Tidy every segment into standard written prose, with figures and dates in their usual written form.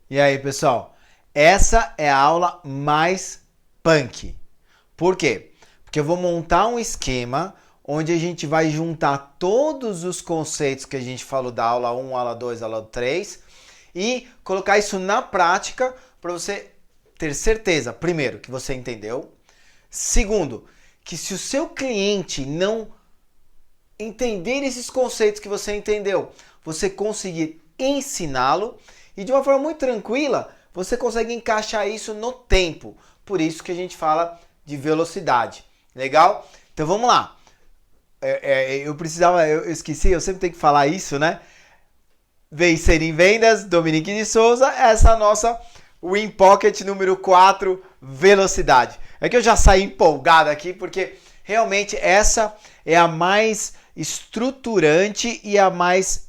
E aí, pessoal? Essa é a aula mais punk. Por quê? Porque eu vou montar um esquema onde a gente vai juntar todos os conceitos que a gente falou da aula 1, aula 2, aula 3 e colocar isso na prática para você ter certeza, primeiro, que você entendeu. Segundo, que se o seu cliente não entender esses conceitos que você entendeu, você conseguir ensiná-lo e de uma forma muito tranquila, você consegue encaixar isso no tempo. Por isso que a gente fala de velocidade. Legal? Então vamos lá. Eu esqueci, eu sempre tenho que falar isso, né? Vencer em vendas, Dominique de Souza, essa nossa Win Pocket número 4, velocidade. É que eu já saí empolgado aqui, porque realmente essa é a mais estruturante e a mais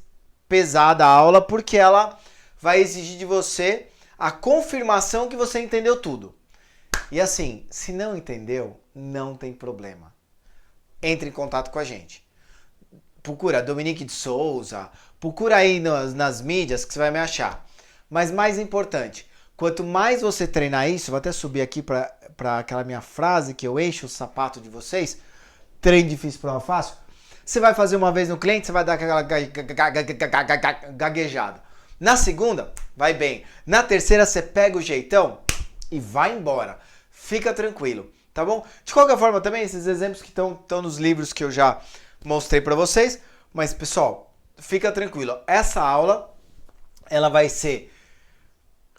pesada aula, porque ela vai exigir de você a confirmação que você entendeu tudo. E assim, se não entendeu, não tem problema. Entre em contato com a gente. Procura Dominique de Souza, procura aí nas mídias que você vai me achar. Mas mais importante, quanto mais você treinar isso, vou até subir aqui para aquela minha frase que eu encho o sapato de vocês, treino difícil, prova fácil. Você vai fazer uma vez no cliente, você vai dar aquela gaguejada. Na segunda, vai bem. Na terceira, você pega o jeitão e vai embora. Fica tranquilo, tá bom? De qualquer forma, também, esses exemplos que estão nos livros que eu já mostrei para vocês. Mas, pessoal, fica tranquilo. Essa aula, ela vai ser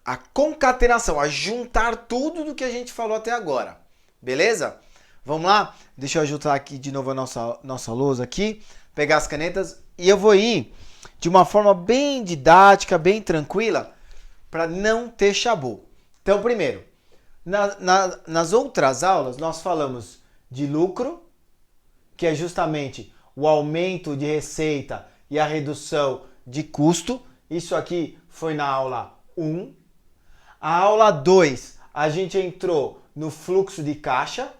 a concatenação, a juntar tudo do que a gente falou até agora. Beleza? Vamos lá? Deixa eu ajustar aqui de novo a nossa lousa aqui. Pegar as canetas e eu vou ir de uma forma bem didática, bem tranquila, para não ter chabu. Então, primeiro, nas outras aulas, nós falamos de lucro, que é justamente o aumento de receita e a redução de custo. Isso aqui foi na aula 1. A aula 2, a gente entrou no fluxo de caixa.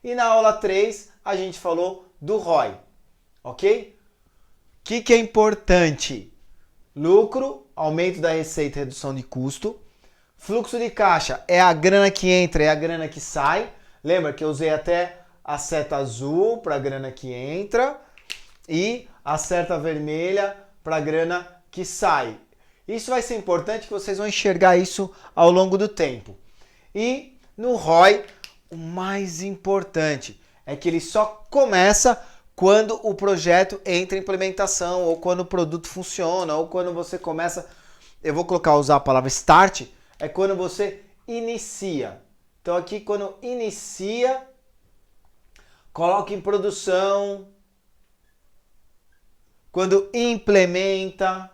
E na aula 3, a gente falou do ROI. Ok? O que é importante? Lucro, aumento da receita e redução de custo. Fluxo de caixa é a grana que entra e a grana que sai. Lembra que eu usei até a seta azul para a grana que entra e a seta vermelha para a grana que sai. Isso vai ser importante que vocês vão enxergar isso ao longo do tempo. E no ROI, o mais importante é que ele só começa quando o projeto entra em implementação, ou quando o produto funciona, ou quando você começa, eu vou usar a palavra start, é quando você inicia. Então aqui quando inicia, coloca em produção, quando implementa,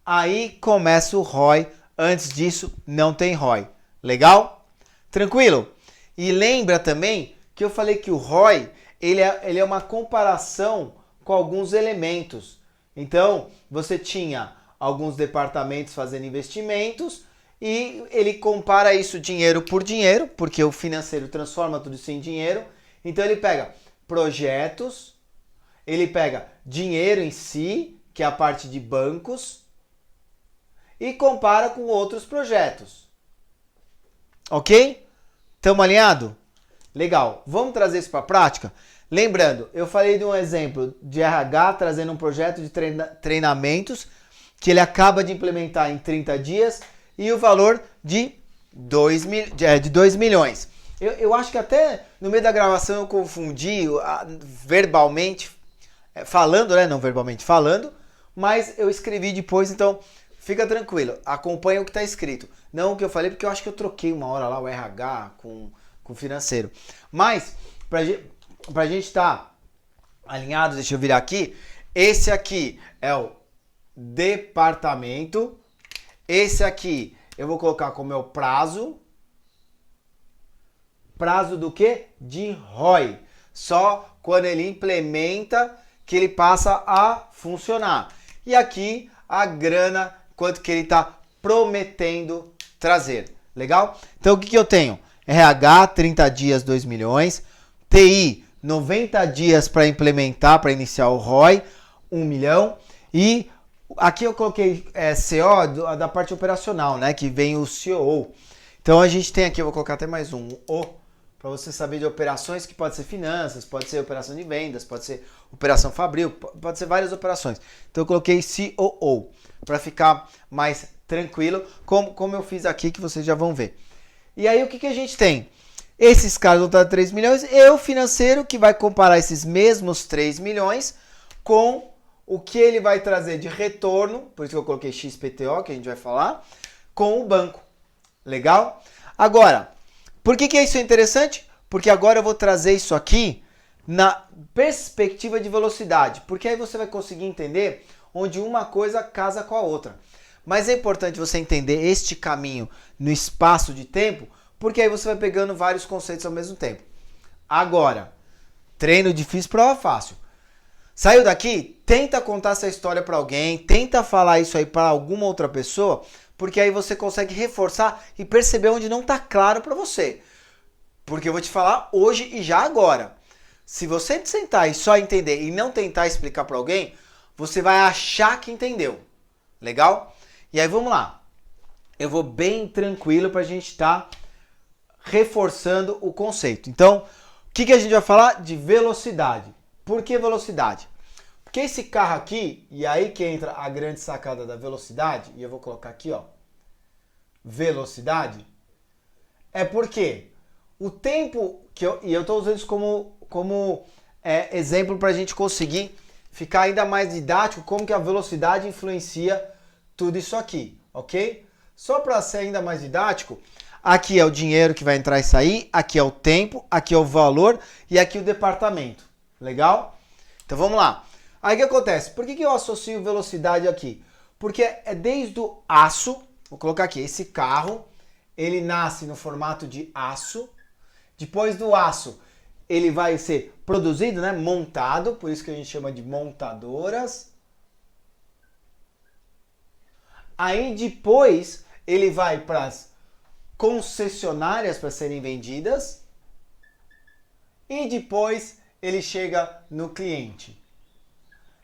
aí começa o ROI, antes disso não tem ROI. Legal? Tranquilo? E lembra também que eu falei que o ROI ele é uma comparação com alguns elementos. Então, você tinha alguns departamentos fazendo investimentos e ele compara isso dinheiro por dinheiro, porque o financeiro transforma tudo isso em dinheiro. Então, ele pega projetos, ele pega dinheiro em si, que é a parte de bancos, e compara com outros projetos. Ok? Estamos alinhados? Legal. Vamos trazer isso para a prática? Lembrando, eu falei de um exemplo de RH trazendo um projeto de treinamentos que ele acaba de implementar em 30 dias e o valor de 2 milhões. Eu acho que até no meio da gravação eu confundi verbalmente, falando, né? Não verbalmente falando, mas eu escrevi depois, então fica tranquilo, acompanha o que está escrito. Não o que eu falei, porque eu acho que eu troquei uma hora lá o RH com o financeiro. Mas, pra gente estar alinhado, deixa eu virar aqui. Esse aqui é o departamento. Esse aqui eu vou colocar como é o prazo. Prazo do quê? De ROI. Só quando ele implementa que ele passa a funcionar. E aqui a grana, quanto que ele está prometendo trazer. Legal? Então o que eu tenho? RH, 30 dias, 2 milhões. TI, 90 dias para implementar, para iniciar o ROI, 1 milhão. E Aqui eu coloquei CO da parte operacional, né? Que vem o COO. Então a gente tem aqui, eu vou colocar até mais um, O, para você saber de operações que pode ser finanças, pode ser operação de vendas, pode ser operação fabril, pode ser várias operações. Então eu coloquei COO, para ficar mais tranquilo, como eu fiz aqui, que vocês já vão ver. E aí o que a gente tem? Esses caras vão estar 3 milhões, e o financeiro que vai comparar esses mesmos 3 milhões com o que ele vai trazer de retorno, por isso que eu coloquei XPTO, que a gente vai falar, com o banco. Legal? Agora, por que isso é interessante? Porque agora eu vou trazer isso aqui na perspectiva de velocidade, porque aí você vai conseguir entender onde uma coisa casa com a outra. Mas é importante você entender este caminho no espaço de tempo, porque aí você vai pegando vários conceitos ao mesmo tempo. Agora, treino difícil, prova fácil. Saiu daqui, tenta contar essa história para alguém, tenta falar isso aí para alguma outra pessoa, porque aí você consegue reforçar e perceber onde não está claro para você. Porque eu vou te falar hoje e já agora. Se você sentar e só entender e não tentar explicar para alguém, você vai achar que entendeu. Legal? E aí vamos lá. Eu vou bem tranquilo para a gente estar reforçando o conceito. Então, o que a gente vai falar? De velocidade. Por que velocidade? Porque esse carro aqui, e aí que entra a grande sacada da velocidade, e eu vou colocar aqui, ó, velocidade, é porque o tempo que e eu estou usando isso como exemplo para a gente conseguir ficar ainda mais didático, como que a velocidade influencia tudo isso aqui, ok? Só para ser ainda mais didático, aqui é o dinheiro que vai entrar e sair, aqui é o tempo, aqui é o valor e aqui o departamento. Legal? Então vamos lá. Aí o que acontece? Por que eu associo velocidade aqui? Porque é desde o aço, vou colocar aqui, esse carro, ele nasce no formato de aço. Depois do aço, ele vai ser produzido, né, montado, por isso que a gente chama de montadoras. Aí depois ele vai para as concessionárias para serem vendidas. E depois ele chega no cliente.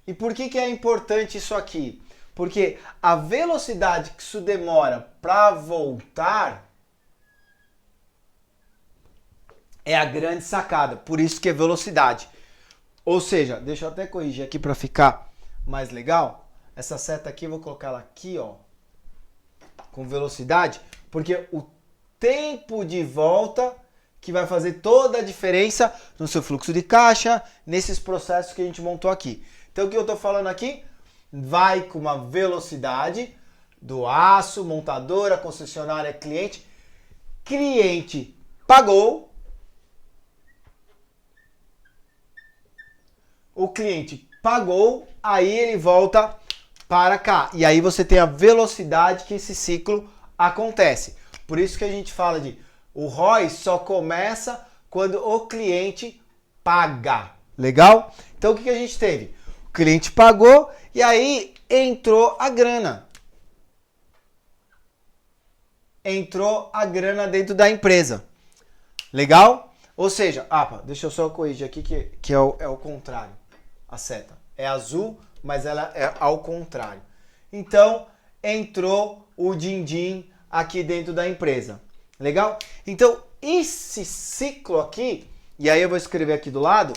E por que é importante isso aqui? Porque a velocidade que isso demora para voltar é a grande sacada. Por isso que é velocidade. Ou seja, deixa eu até corrigir aqui para ficar mais legal. Essa seta aqui eu vou colocar ela aqui, ó, com velocidade, porque o tempo de volta que vai fazer toda a diferença no seu fluxo de caixa, nesses processos que a gente montou aqui. Então o que eu estou falando aqui? Vai com uma velocidade do aço, montadora, concessionária, cliente. Cliente pagou. O cliente pagou, aí ele volta para cá. E aí você tem a velocidade que esse ciclo acontece. Por isso que a gente fala de o ROI só começa quando o cliente paga. Legal? Então o que a gente teve? O cliente pagou e aí entrou a grana. Entrou a grana dentro da empresa. Legal? Ou seja, deixa eu só corrigir aqui que é o contrário. A seta é azul, mas ela é ao contrário. Então, entrou o din-din aqui dentro da empresa. Legal? Então, esse ciclo aqui, e aí eu vou escrever aqui do lado,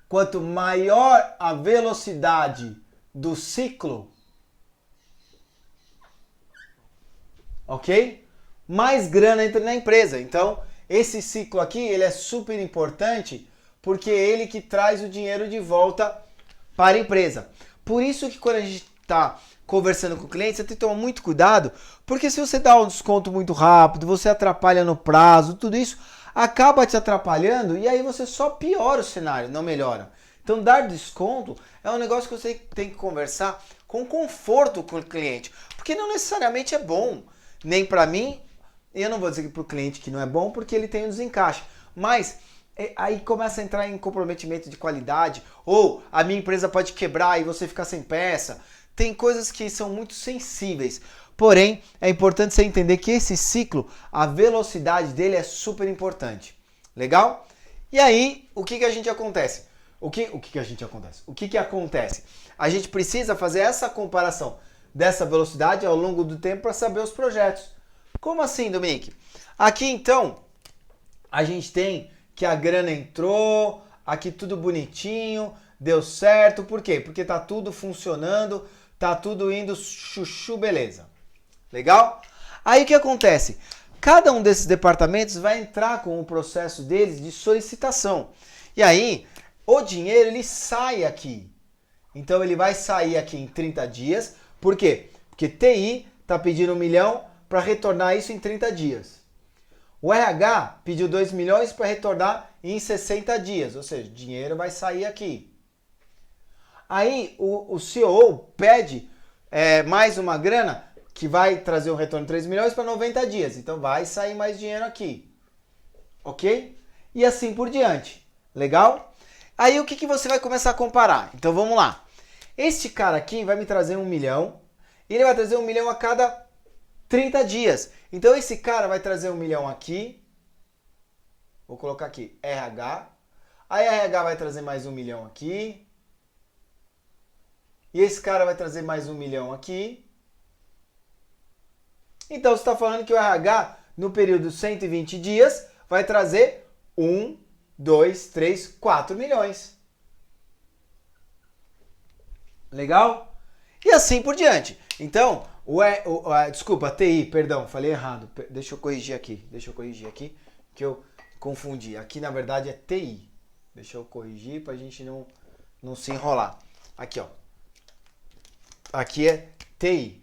quanto maior a velocidade do ciclo, ok? Mais grana entra na empresa. Então, esse ciclo aqui, ele é super importante, porque é ele que traz o dinheiro de volta para a empresa. Por isso que quando a gente está conversando com o cliente, você tem que tomar muito cuidado, porque se você dá um desconto muito rápido, você atrapalha no prazo, tudo isso acaba te atrapalhando e aí você só piora o cenário, não melhora. Então dar desconto é um negócio que você tem que conversar com conforto com o cliente, porque não necessariamente é bom, nem para mim, e eu não vou dizer que para o cliente que não é bom, porque ele tem um desencaixe, mas aí começa a entrar em comprometimento de qualidade, ou a minha empresa pode quebrar e você ficar sem peça. Tem coisas que são muito sensíveis. Porém, é importante você entender que esse ciclo, a velocidade dele é super importante. Legal? E aí, o que a gente acontece? O que a gente acontece? O que acontece? A gente precisa fazer essa comparação dessa velocidade ao longo do tempo para saber os projetos. Como assim, Dominique? Aqui, então, a gente tem que a grana entrou, aqui tudo bonitinho, deu certo. Por quê? Porque tá tudo funcionando, tá tudo indo chuchu, beleza. Legal? Aí o que acontece? Cada um desses departamentos vai entrar com o processo deles de solicitação. E aí, o dinheiro ele sai aqui. Então ele vai sair aqui em 30 dias. Por quê? Porque TI está pedindo 1 milhão para retornar isso em 30 dias. O RH pediu 2 milhões para retornar em 60 dias. Ou seja, o dinheiro vai sair aqui. Aí o COO pede mais uma grana que vai trazer um retorno de 3 milhões para 90 dias. Então vai sair mais dinheiro aqui. Ok? E assim por diante. Legal? Aí o que você vai começar a comparar? Então vamos lá. Este cara aqui vai me trazer 1 milhão. E ele vai trazer 1 milhão a cada 30 dias. Então esse cara vai trazer 1 milhão aqui. Vou colocar aqui RH. Aí a RH vai trazer mais 1 milhão aqui. E esse cara vai trazer mais 1 milhão aqui. Então você está falando que o RH, no período de 120 dias, vai trazer 1, 2, 3, 4 milhões. Legal? E assim por diante. Então, desculpa, TI, perdão, falei errado. Deixa eu corrigir aqui, que eu confundi. Aqui, na verdade, é TI. Deixa eu corrigir para a gente não se enrolar. Aqui, ó. Aqui é TI.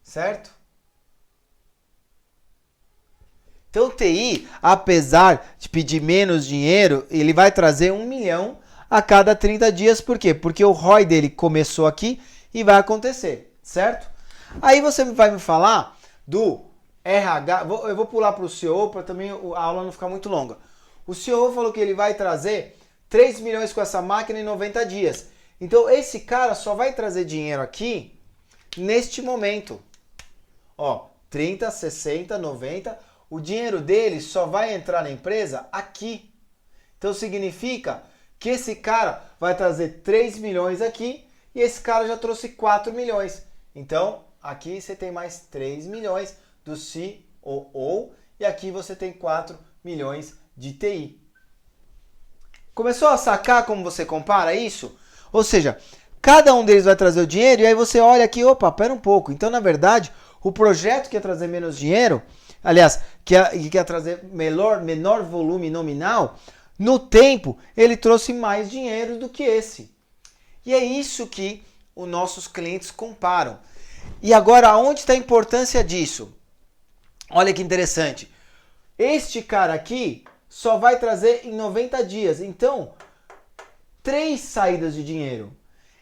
Certo? Então o TI, apesar de pedir menos dinheiro, ele vai trazer 1 milhão a cada 30 dias. Por quê? Porque o ROI dele começou aqui e vai acontecer, certo? Aí você vai me falar do RH, eu vou pular para o CEO para também a aula não ficar muito longa. O CEO falou que ele vai trazer 3 milhões com essa máquina em 90 dias. Então esse cara só vai trazer dinheiro aqui neste momento. Ó, 30, 60, 90... O dinheiro dele só vai entrar na empresa aqui. Então significa que esse cara vai trazer 3 milhões aqui e esse cara já trouxe 4 milhões. Então aqui você tem mais 3 milhões do COO e aqui você tem 4 milhões de TI. Começou a sacar como você compara isso? Ou seja, cada um deles vai trazer o dinheiro e aí você olha aqui, opa, pera um pouco. Então na verdade o projeto que ia trazer menos dinheiro, aliás, que ia trazer menor volume nominal, no tempo ele trouxe mais dinheiro do que esse. E é isso que os nossos clientes comparam. E agora, onde está a importância disso? Olha que interessante. Este cara aqui só vai trazer em 90 dias. Então, 3 saídas de dinheiro.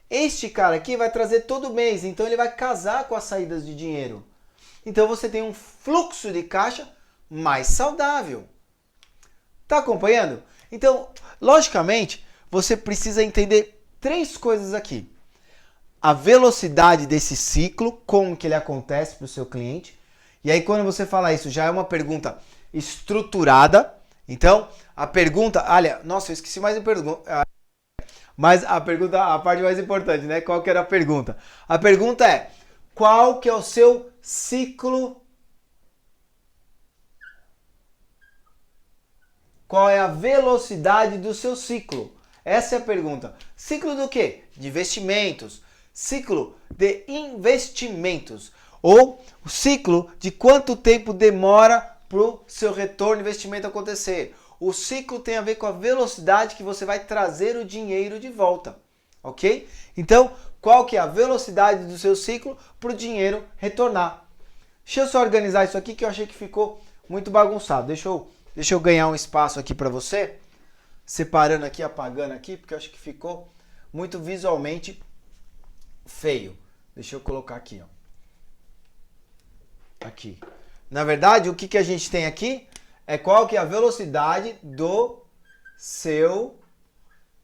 Este cara aqui vai trazer todo mês. Então, ele vai casar com as saídas de dinheiro. Então, você tem um fluxo de caixa mais saudável. Tá acompanhando? Então, logicamente, você precisa entender 3 coisas aqui. A velocidade desse ciclo, como que ele acontece para o seu cliente. E aí, quando você fala isso, já é uma pergunta estruturada. Então, a pergunta... Olha, nossa, eu esqueci mais uma pergunta. Mas a parte mais importante, né? Qual que era a pergunta? A pergunta é, qual que é o seu ciclo? Qual é a velocidade do seu ciclo? Essa é a pergunta. Ciclo do quê? De investimentos. Ciclo de investimentos. Ou o ciclo de quanto tempo demora para o seu retorno de investimento acontecer. O ciclo tem a ver com a velocidade que você vai trazer o dinheiro de volta. Ok? Então, qual que é a velocidade do seu ciclo para o dinheiro retornar? Deixa eu só organizar isso aqui que eu achei que ficou muito bagunçado. Deixa eu ganhar um espaço aqui para você, separando aqui, apagando aqui, porque eu acho que ficou muito visualmente feio. Deixa eu colocar aqui, ó. Aqui. Na verdade, o que a gente tem aqui é qual que é a velocidade do seu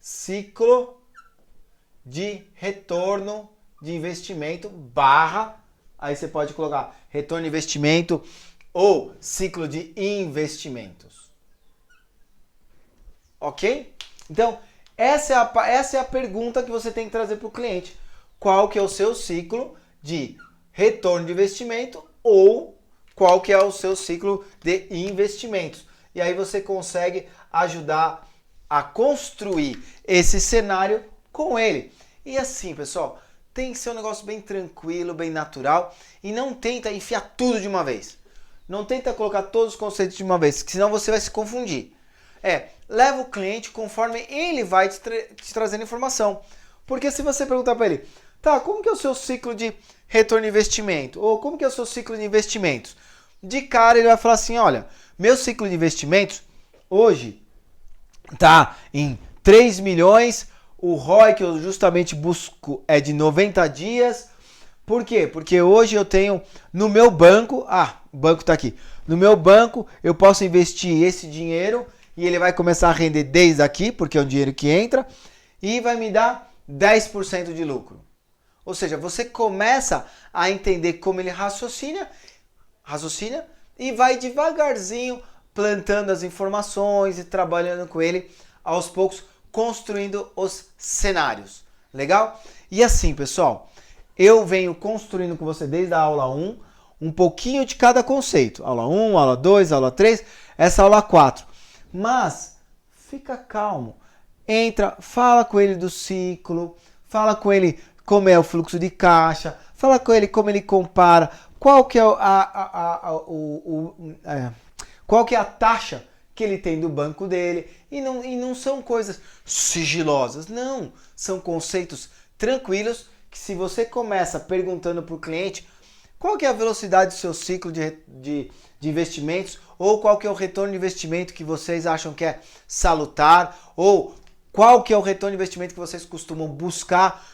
ciclo de retorno de investimento barra, aí você pode colocar retorno de investimento ou ciclo de investimentos. Ok? Então, Essa é a pergunta que você tem que trazer para o cliente. Qual que é o seu ciclo de retorno de investimento ou qual que é o seu ciclo de investimentos? E aí você consegue ajudar a construir esse cenário com ele. E assim, pessoal, tem que ser um negócio bem tranquilo, bem natural e não tenta enfiar tudo de uma vez. Não tenta colocar todos os conceitos de uma vez, senão você vai se confundir. Leva o cliente conforme ele vai te trazendo informação. Porque se você perguntar para ele, tá, como que é o seu ciclo de retorno de investimento? Ou como que é o seu ciclo de investimentos? De cara ele vai falar assim, olha, meu ciclo de investimentos hoje tá em 3 milhões, o ROI que eu justamente busco é de 90 dias. Por quê? Porque hoje eu tenho no meu banco, o banco tá aqui, no meu banco eu posso investir esse dinheiro e ele vai começar a render desde aqui, porque é um dinheiro que entra, e vai me dar 10% de lucro. Ou seja, você começa a entender como ele raciocina e vai devagarzinho plantando as informações e trabalhando com ele aos poucos, construindo os cenários. Legal? E assim, pessoal, eu venho construindo com você desde a aula 1, um pouquinho de cada conceito. Aula 1, aula 2, aula 3, essa aula 4. Mas fica calmo. Entra, fala com ele do ciclo, fala com ele como é o fluxo de caixa, fala com ele como ele compara, qual que é qual que é a taxa que ele tem do banco dele. E não são coisas sigilosas, não. São conceitos tranquilos que se você começa perguntando para o cliente qual que é a velocidade do seu ciclo de investimentos, ou qual que é o retorno de investimento que vocês acham que é salutar, ou qual que é o retorno de investimento que vocês costumam buscar.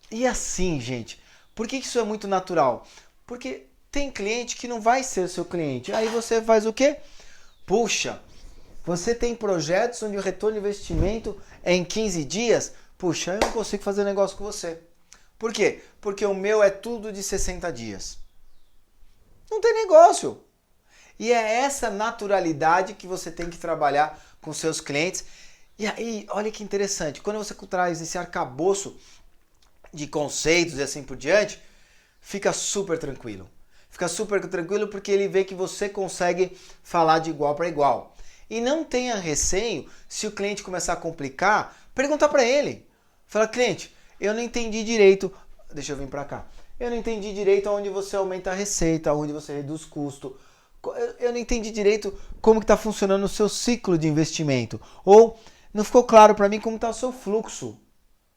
E assim, gente, por que isso é muito natural? Porque tem cliente que não vai ser seu cliente. Aí você faz o quê? Puxa, você tem projetos onde o retorno de investimento é em 15 dias? Puxa, eu não consigo fazer negócio com você. Por quê? Porque o meu é tudo de 60 dias. Não tem negócio. E é essa naturalidade que você tem que trabalhar com seus clientes. E aí, olha que interessante, quando você traz esse arcabouço de conceitos e assim por diante, fica super tranquilo. Fica super tranquilo porque ele vê que você consegue falar de igual para igual. E não tenha receio, se o cliente começar a complicar, perguntar para ele. Fala, cliente, eu não entendi direito, deixa eu vir para cá. Eu não entendi direito onde você aumenta a receita, onde você reduz custo. Eu não entendi direito como que está funcionando o seu ciclo de investimento. Ou não ficou claro para mim como está o seu fluxo.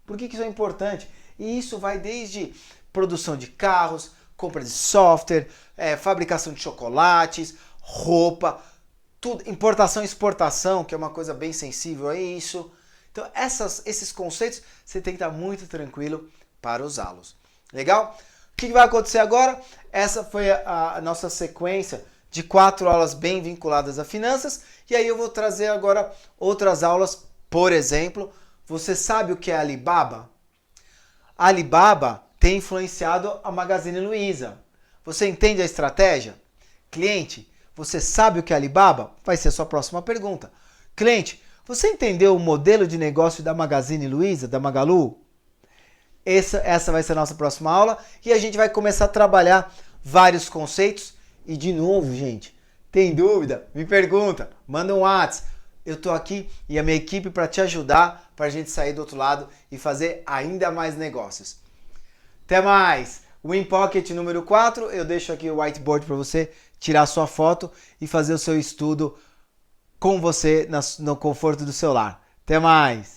Por que isso é importante? E isso vai desde produção de carros, compra de software, fabricação de chocolates, roupa, tudo, importação e exportação, que é uma coisa bem sensível a isso. Então esses conceitos você tem que estar muito tranquilo para usá-los. Legal? O que vai acontecer agora? Essa foi a nossa sequência de 4 aulas bem vinculadas a finanças. E aí eu vou trazer agora outras aulas. Por exemplo, você sabe o que é Alibaba? A Alibaba tem influenciado a Magazine Luiza. Você entende a estratégia? Cliente, você sabe o que é Alibaba? Vai ser a sua próxima pergunta. Cliente, você entendeu o modelo de negócio da Magazine Luiza, da Magalu? Essa vai ser a nossa próxima aula e a gente vai começar a trabalhar vários conceitos. E de novo, gente, tem dúvida? Me pergunta, manda um WhatsApp. Eu tô aqui e a minha equipe para te ajudar, para a gente sair do outro lado e fazer ainda mais negócios. Até mais! Win Pocket número 4, eu deixo aqui o whiteboard para você tirar sua foto e fazer o seu estudo com você no conforto do seu lar. Até mais!